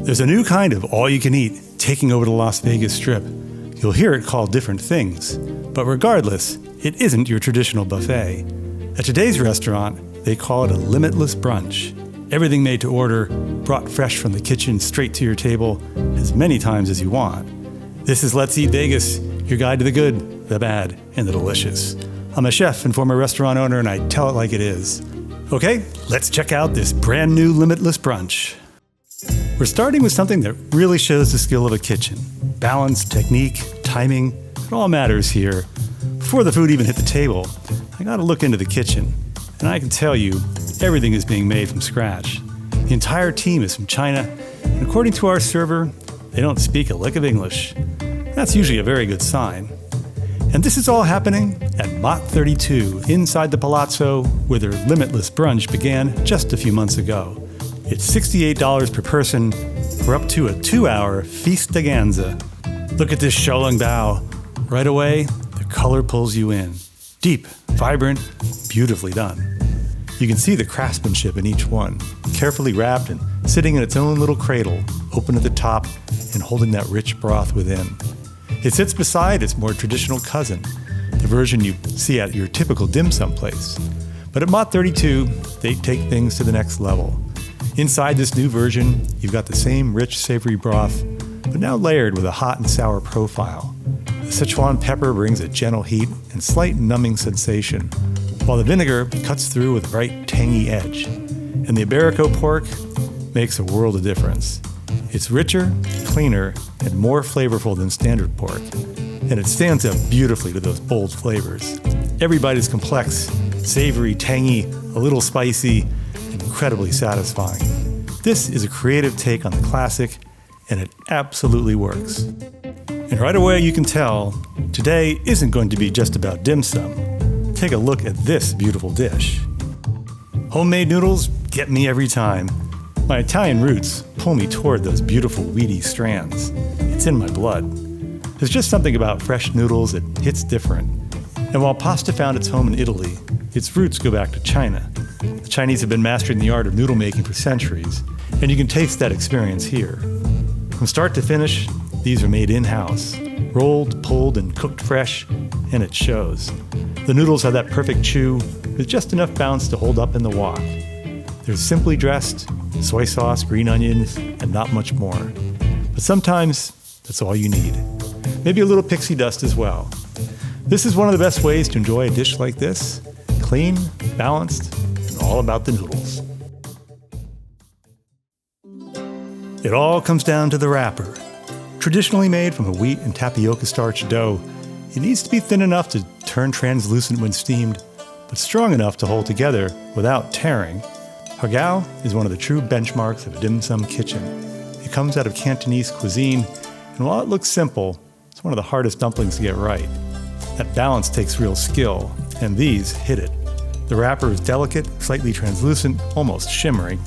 There's a new kind of all-you-can-eat taking over the Las Vegas Strip. You'll hear it called different things, but regardless, it isn't your traditional buffet. At today's restaurant, they call it a limitless brunch. Everything made to order, brought fresh from the kitchen straight to your table as many times as you want. This is Let's Eat Vegas, your guide to the good, the bad, and the delicious. I'm a chef and former restaurant owner, and I tell it like it is. Okay, let's check out this brand new limitless brunch. We're starting with something that really shows the skill of a kitchen. Balance, technique, timing, it all matters here. Before the food even hit the table, I gotta look into the kitchen, and I can tell you, everything is being made from scratch. The entire team is from China, and according to our server, they don't speak a lick of English. That's usually a very good sign. And this is all happening at Mott 32, inside the Palazzo, where their limitless brunch began just a few months ago. It's $68 per person for up to a 2-hour feastaganza. Look at this Sholing Bao. Right away, the color pulls you in. Deep, vibrant, beautifully done. You can see the craftsmanship in each one, carefully wrapped and sitting in its own little cradle, open at the top and holding that rich broth within. It sits beside its more traditional cousin, the version you see at your typical dim sum place. But at Mott 32, they take things to the next level. Inside this new version, you've got the same rich, savory broth, but now layered with a hot and sour profile. The Sichuan pepper brings a gentle heat and slight numbing sensation, while the vinegar cuts through with a bright, tangy edge. And the Iberico pork makes a world of difference. It's richer, cleaner, and more flavorful than standard pork, and it stands up beautifully to those bold flavors. Every bite is complex, savory, tangy, a little spicy, and incredibly satisfying. This is a creative take on the classic, and it absolutely works. And right away you can tell, today isn't going to be just about dim sum. Take a look at this beautiful dish. Homemade noodles get me every time. My Italian roots pull me toward those beautiful weedy strands. It's in my blood. There's just something about fresh noodles that hits different. And while pasta found its home in Italy, its roots go back to China. The Chinese have been mastering the art of noodle making for centuries, and you can taste that experience here. From start to finish, these are made in-house, rolled, pulled, and cooked fresh, and it shows. The noodles have that perfect chew with just enough bounce to hold up in the wok. They're simply dressed, soy sauce, green onions, and not much more. But sometimes, that's all you need. Maybe a little pixie dust as well. This is one of the best ways to enjoy a dish like this. Clean, balanced, and all about the noodles. It all comes down to the wrapper. Traditionally made from a wheat and tapioca starch dough, it needs to be thin enough to turn translucent when steamed, but strong enough to hold together without tearing. Hagao is one of the true benchmarks of a dim sum kitchen. It comes out of Cantonese cuisine, and while it looks simple, it's one of the hardest dumplings to get right. That balance takes real skill, and these hit it. The wrapper is delicate, slightly translucent, almost shimmering,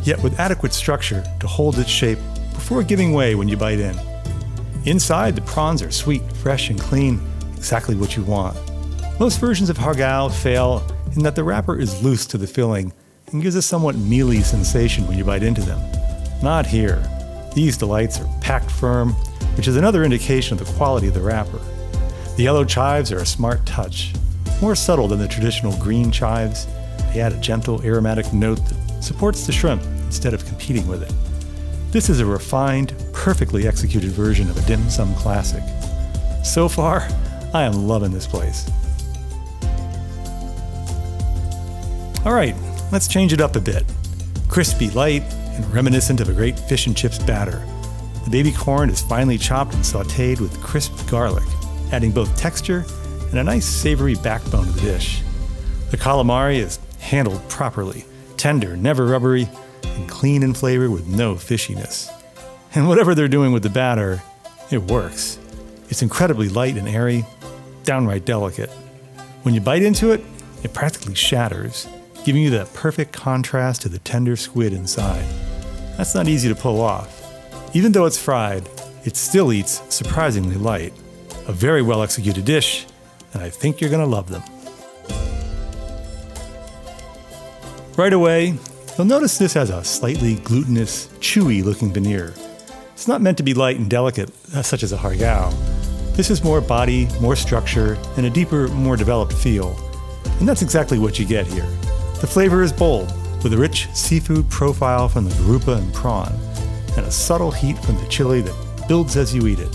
yet with adequate structure to hold its shape before giving way when you bite in. Inside, the prawns are sweet, fresh, and clean, exactly what you want. Most versions of hagao fail in that the wrapper is loose to the filling and gives a somewhat mealy sensation when you bite into them. Not here. These delights are packed firm, which is another indication of the quality of the wrapper. The yellow chives are a smart touch. More subtle than the traditional green chives, they add a gentle aromatic note that supports the shrimp instead of competing with it. This is a refined, perfectly executed version of a dim sum classic. So far, I am loving this place. All right, let's change it up a bit. Crispy, light, and reminiscent of a great fish and chips batter. The baby corn is finely chopped and sautéed with crisped garlic, adding both texture and a nice savory backbone to the dish. The calamari is handled properly, tender, never rubbery, and clean in flavor with no fishiness. And whatever they're doing with the batter, it works. It's incredibly light and airy, downright delicate. When you bite into it, it practically shatters, giving you that perfect contrast to the tender squid inside. That's not easy to pull off. Even though it's fried, it still eats surprisingly light. A very well executed dish, and I think you're gonna love them. Right away, You'll notice this has a slightly glutinous, chewy-looking veneer. It's not meant to be light and delicate, such as a hargao. This is more body, more structure, and a deeper, more developed feel. And that's exactly what you get here. The flavor is bold, with a rich seafood profile from the garupa and prawn, and a subtle heat from the chili that builds as you eat it.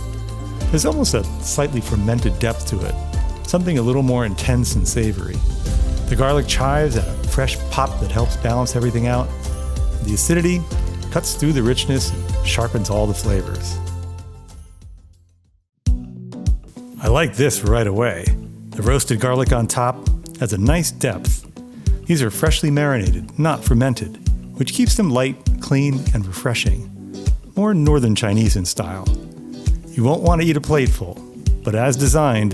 There's almost a slightly fermented depth to it, something a little more intense and savory. The garlic chives add a fresh pop that helps balance everything out. The acidity cuts through the richness and sharpens all the flavors. I like this right away. The roasted garlic on top has a nice depth. These are freshly marinated, not fermented, which keeps them light, clean, and refreshing. More Northern Chinese in style. You won't want to eat a plateful, but as designed,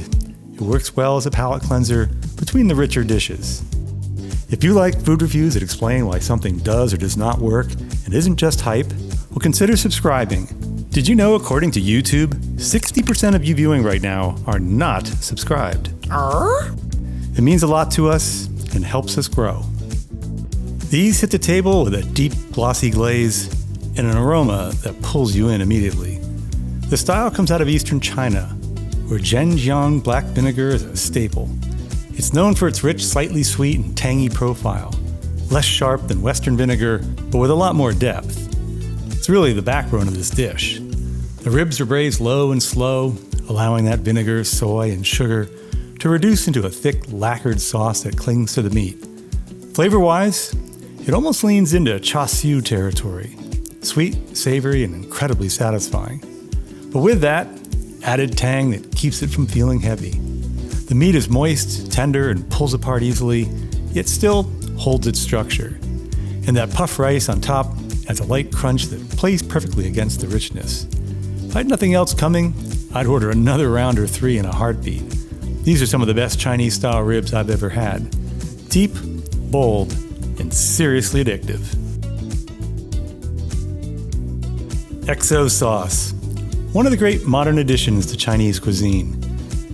it works well as a palate cleanser between the richer dishes. If you like food reviews that explain why something does or does not work and isn't just hype, well, consider subscribing. Did you know, according to YouTube, 60% of you viewing right now are not subscribed? It means a lot to us and helps us grow. These hit the table with a deep, glossy glaze and an aroma that pulls you in immediately. The style comes out of eastern China, where Zhenjiang black vinegar is a staple. It's known for its rich, slightly sweet and tangy profile, less sharp than Western vinegar, but with a lot more depth. It's really the backbone of this dish. The ribs are braised low and slow, allowing that vinegar, soy, and sugar to reduce into a thick, lacquered sauce that clings to the meat. Flavor-wise, it almost leans into char siu territory. Sweet, savory, and incredibly satisfying. But with that, added tang that keeps it from feeling heavy. The meat is moist, tender, and pulls apart easily, yet still holds its structure. And that puff rice on top adds a light crunch that plays perfectly against the richness. If I had nothing else coming, I'd order another round or 3 in a heartbeat. These are some of the best Chinese-style ribs I've ever had. Deep, bold, and seriously addictive. XO sauce. One of the great modern additions to Chinese cuisine.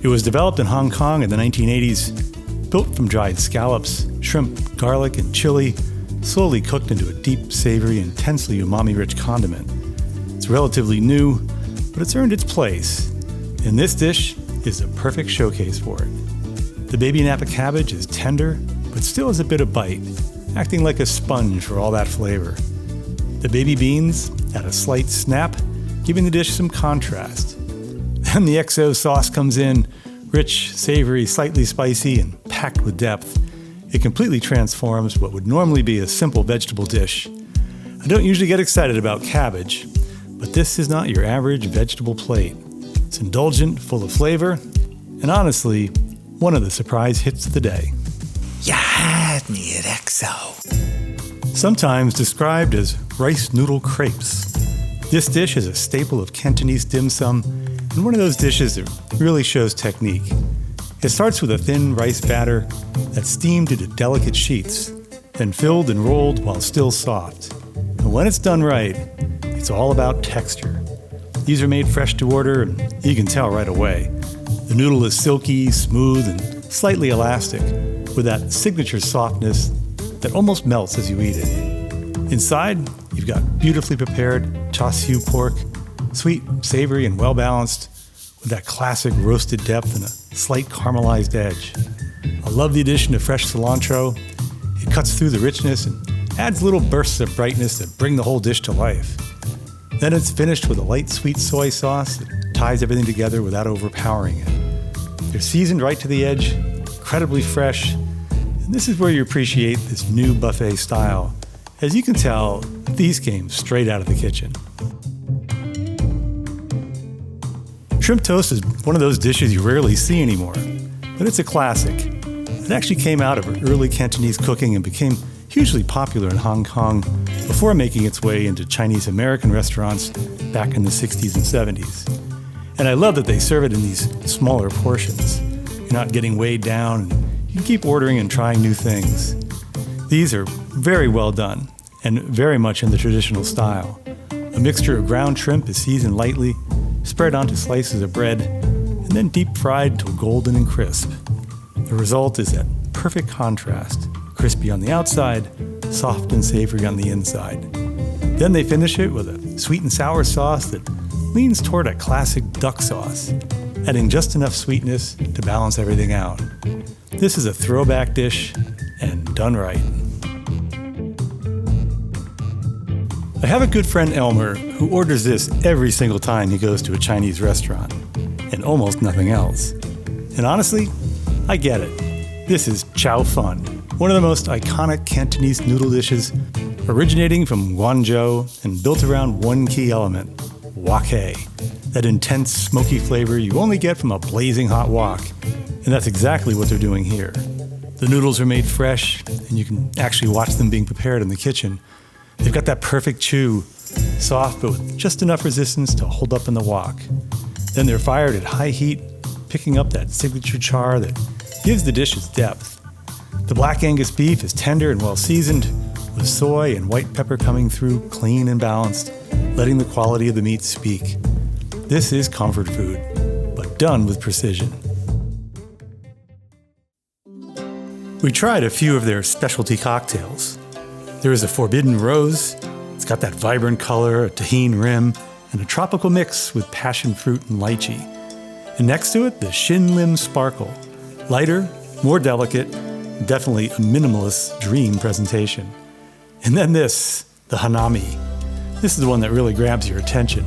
It was developed in Hong Kong in the 1980s, built from dried scallops, shrimp, garlic, and chili, slowly cooked into a deep, savory, intensely umami-rich condiment. It's relatively new, but it's earned its place. And this dish is a perfect showcase for it. The baby Napa cabbage is tender, but still has a bit of bite, acting like a sponge for all that flavor. The baby beans add a slight snap, giving the dish some contrast. Then the XO sauce comes in, rich, savory, slightly spicy, and packed with depth. It completely transforms what would normally be a simple vegetable dish. I don't usually get excited about cabbage, but this is not your average vegetable plate. It's indulgent, full of flavor, and honestly, one of the surprise hits of the day. You had me at XO. Sometimes described as rice noodle crepes. This dish is a staple of Cantonese dim sum, and one of those dishes that really shows technique. It starts with a thin rice batter that's steamed into delicate sheets, then filled and rolled while still soft. And when it's done right, it's all about texture. These are made fresh to order, and you can tell right away. The noodle is silky, smooth, and slightly elastic, with that signature softness that almost melts as you eat it. Inside, you've got beautifully prepared char siu pork, sweet, savory, and well-balanced, with that classic roasted depth and a slight caramelized edge. I love the addition of fresh cilantro. It cuts through the richness and adds little bursts of brightness that bring the whole dish to life. Then it's finished with a light sweet soy sauce that ties everything together without overpowering it. They're seasoned right to the edge, incredibly fresh, and this is where you appreciate this new buffet style. As you can tell, these came straight out of the kitchen. Shrimp toast is one of those dishes you rarely see anymore, but it's a classic. It actually came out of early Cantonese cooking and became hugely popular in Hong Kong before making its way into Chinese American restaurants back in the 60s and 70s. And I love that they serve it in these smaller portions. You're not getting weighed down, and you can keep ordering and trying new things. These are very well done and very much in the traditional style. A mixture of ground shrimp is seasoned lightly, spread onto slices of bread, and then deep fried till golden and crisp. The result is that perfect contrast, crispy on the outside, soft and savory on the inside. Then they finish it with a sweet and sour sauce that leans toward a classic duck sauce, adding just enough sweetness to balance everything out. This is a throwback dish, and done right. I have a good friend Elmer who orders this every single time he goes to a Chinese restaurant, and almost nothing else. And honestly, I get it. This is chow fun, one of the most iconic Cantonese noodle dishes, originating from Guangzhou and built around one key element, wok hei, that intense smoky flavor you only get from a blazing hot wok. And that's exactly what they're doing here. The noodles are made fresh, and you can actually watch them being prepared in the kitchen. They've got that perfect chew, soft but with just enough resistance to hold up in the wok. Then they're fired at high heat, picking up that signature char that gives the dish its depth. The black Angus beef is tender and well seasoned, with soy and white pepper coming through clean and balanced, letting the quality of the meat speak. This is comfort food, but done with precision. We tried a few of their specialty cocktails. There is a Forbidden Rose. It's got that vibrant color, a tahini rim, and a tropical mix with passion fruit and lychee. And next to it, the Shin Lim Sparkle. Lighter, more delicate, definitely a minimalist dream presentation. And then this, the Hanami. This is the one that really grabs your attention.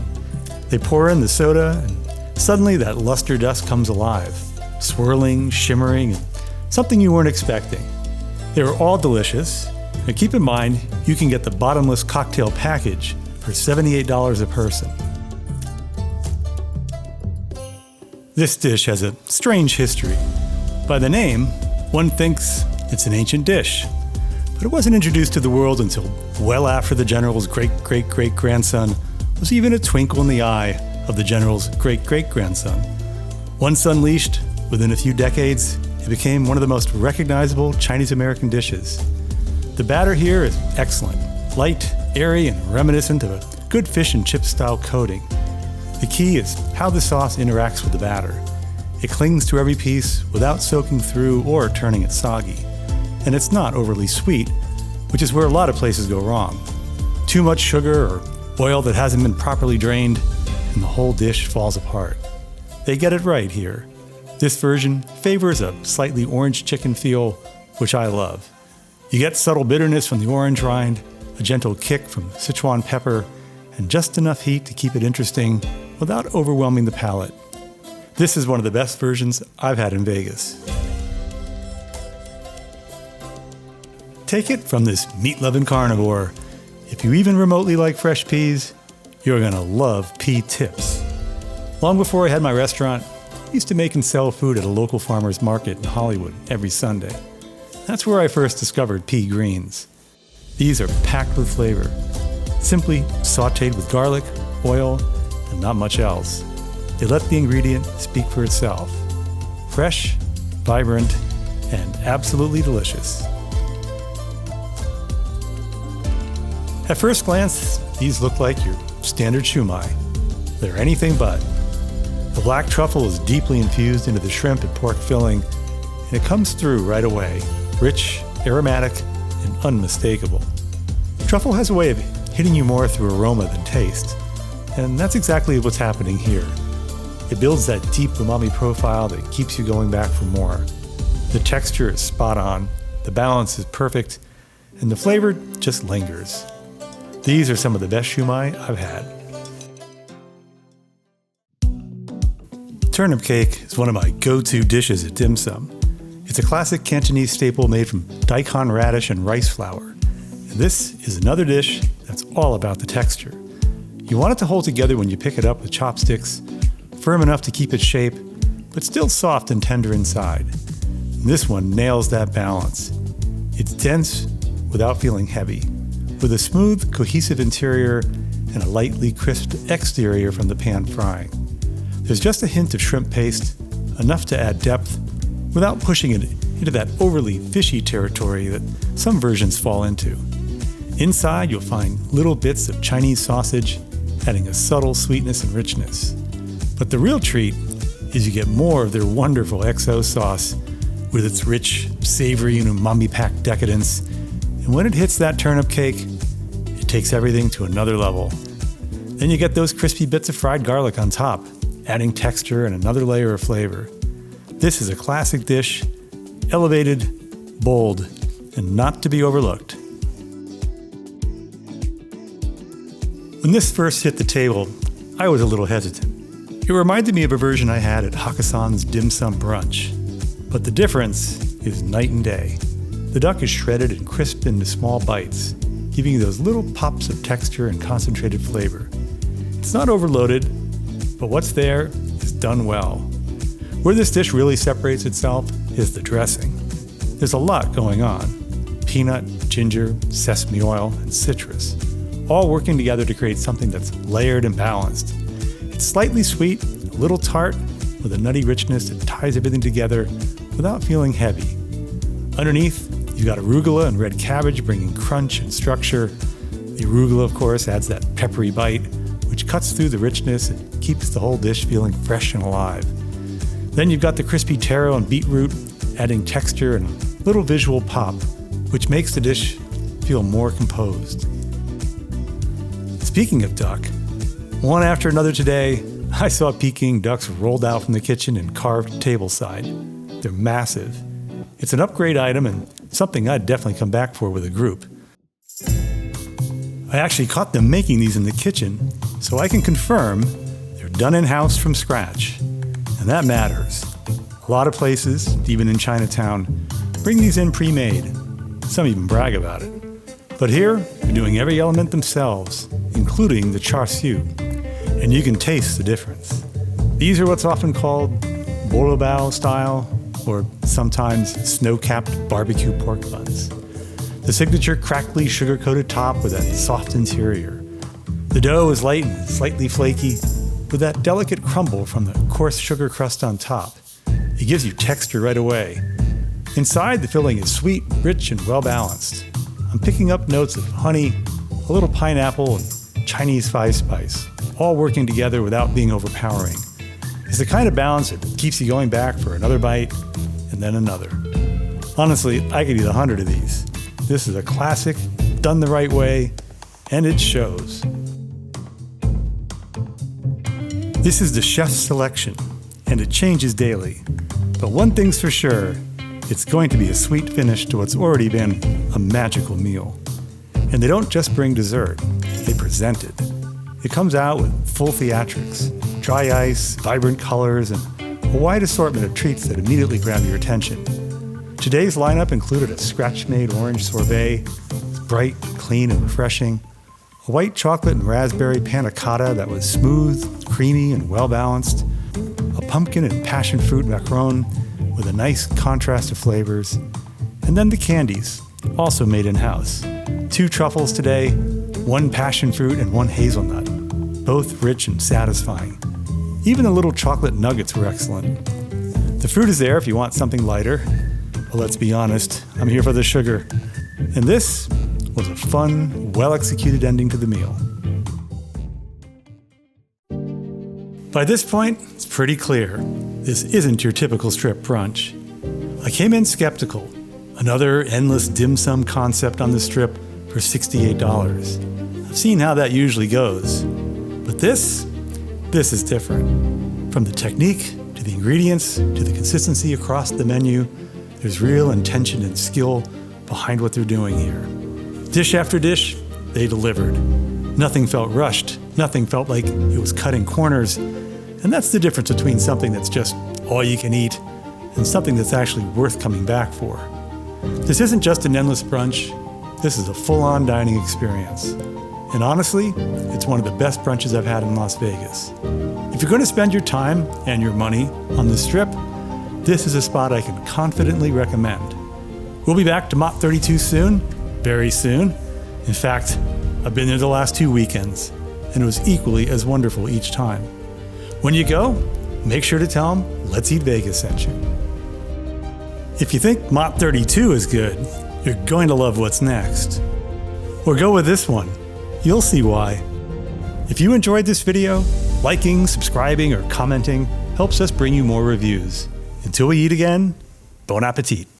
They pour in the soda, and suddenly that luster dust comes alive, swirling, shimmering, and something you weren't expecting. They were all delicious. And keep in mind, you can get the bottomless cocktail package for $78 a person. This dish has a strange history. By the name, one thinks it's an ancient dish. But it wasn't introduced to the world until well after the general's great-great-great-grandson was even a twinkle in the eye of the general's great-great-grandson. Once unleashed, within a few decades, it became one of the most recognizable Chinese-American dishes. The batter here is excellent, light, airy, and reminiscent of a good fish and chip style coating. The key is how the sauce interacts with the batter. It clings to every piece without soaking through or turning it soggy. And it's not overly sweet, which is where a lot of places go wrong. Too much sugar or oil that hasn't been properly drained, and the whole dish falls apart. They get it right here. This version favors a slightly orange chicken feel, which I love. You get subtle bitterness from the orange rind, a gentle kick from Sichuan pepper, and just enough heat to keep it interesting without overwhelming the palate. This is one of the best versions I've had in Vegas. Take it from this meat-loving carnivore. If you even remotely like fresh peas, you're gonna love pea tips. Long before I had my restaurant, I used to make and sell food at a local farmer's market in Hollywood every Sunday. That's where I first discovered pea greens. These are packed with flavor, simply sautéed with garlic, oil, and not much else. They let the ingredient speak for itself. Fresh, vibrant, and absolutely delicious. At first glance, these look like your standard shumai. They're anything but. The black truffle is deeply infused into the shrimp and pork filling, and it comes through right away, rich, aromatic, and unmistakable. Truffle has a way of hitting you more through aroma than taste, and that's exactly what's happening here. It builds that deep umami profile that keeps you going back for more. The texture is spot on, the balance is perfect, and the flavor just lingers. These are some of the best shumai I've had. Turnip cake is one of my go-to dishes at dim sum. It's a classic Cantonese staple made from daikon radish and rice flour. And this is another dish that's all about the texture. You want it to hold together when you pick it up with chopsticks, firm enough to keep its shape, but still soft and tender inside. And this one nails that balance. It's dense without feeling heavy, with a smooth, cohesive interior and a lightly crisped exterior from the pan frying. There's just a hint of shrimp paste, enough to add depth, without pushing it into that overly fishy territory that some versions fall into. Inside, you'll find little bits of Chinese sausage, adding a subtle sweetness and richness. But the real treat is you get more of their wonderful XO sauce with its rich, savory, and umami-packed decadence, And when it hits that turnip cake, it takes everything to another level. Then you get those crispy bits of fried garlic on top, adding texture and another layer of flavor. This is a classic dish, elevated, bold, and not to be overlooked. When this first hit the table, I was a little hesitant. It reminded me of a version I had at Hakkasan's dim sum brunch. But the difference is night and day. The duck is shredded and crisped into small bites, giving you those little pops of texture and concentrated flavor. It's not overloaded, but what's there is done well. Where this dish really separates itself is the dressing. There's a lot going on. Peanut, ginger, sesame oil, and citrus, all working together to create something that's layered and balanced. It's slightly sweet, a little tart, with a nutty richness that ties everything together without feeling heavy. Underneath, you've got arugula and red cabbage bringing crunch and structure. The arugula, of course, adds that peppery bite, which cuts through the richness and keeps the whole dish feeling fresh and alive. Then you've got the crispy taro and beetroot, adding texture and a little visual pop, which makes the dish feel more composed. Speaking of duck, one after another today, I saw Peking ducks rolled out from the kitchen and carved tableside. They're massive. It's an upgrade item and something I'd definitely come back for with a group. I actually caught them making these in the kitchen, so I can confirm they're done in-house from scratch. And that matters. A lot of places, even in Chinatown, bring these in pre-made. Some even brag about it. But here, they're doing every element themselves, including the char siu. And you can taste the difference. These are what's often called bolobao style, or sometimes snow-capped barbecue pork buns. The signature crackly sugar-coated top with that soft interior. The dough is light and slightly flaky, with that delicate crumble from the coarse sugar crust on top. It gives you texture right away. Inside, the filling is sweet, rich, and well-balanced. I'm picking up notes of honey, a little pineapple, and Chinese five spice, all working together without being overpowering. It's the kind of balance that keeps you going back for another bite and then another. Honestly, I could eat 100 of these. This is a classic, done the right way, and it shows. This is the chef's selection, and it changes daily. But one thing's for sure, it's going to be a sweet finish to what's already been a magical meal. And they don't just bring dessert, they present it. It comes out with full theatrics, dry ice, vibrant colors, and a wide assortment of treats that immediately grab your attention. Today's lineup included a scratch-made orange sorbet, bright, clean, and refreshing, a white chocolate and raspberry panna cotta that was smooth, creamy, and well-balanced, a pumpkin and passion fruit macaron with a nice contrast of flavors, and then the candies, also made in-house. 2 truffles today, 1 passion fruit and 1 hazelnut, both rich and satisfying. Even the little chocolate nuggets were excellent. The fruit is there if you want something lighter, but let's be honest, I'm here for the sugar. And this was a fun, well-executed ending to the meal. By this point, it's pretty clear. This isn't your typical strip brunch. I came in skeptical. Another endless dim sum concept on the strip for $68. I've seen how that usually goes. But this is different. From the technique, to the ingredients, to the consistency across the menu, there's real intention and skill behind what they're doing here. Dish after dish, they delivered. Nothing felt rushed. Nothing felt like it was cutting corners. And that's the difference between something that's just all you can eat and something that's actually worth coming back for. This isn't just an endless brunch. This is a full-on dining experience. And honestly, it's one of the best brunches I've had in Las Vegas. If you're going to spend your time and your money on the Strip, this is a spot I can confidently recommend. We'll be back to Mott 32 soon, very soon. In fact, I've been there the last 2 weekends, and it was equally as wonderful each time. When you go, make sure to tell them Let's Eat Vegas sent you. If you think Mott 32 is good, you're going to love what's next. Or go with this one. You'll see why. If you enjoyed this video, liking, subscribing, or commenting helps us bring you more reviews. Until we eat again, bon appetit.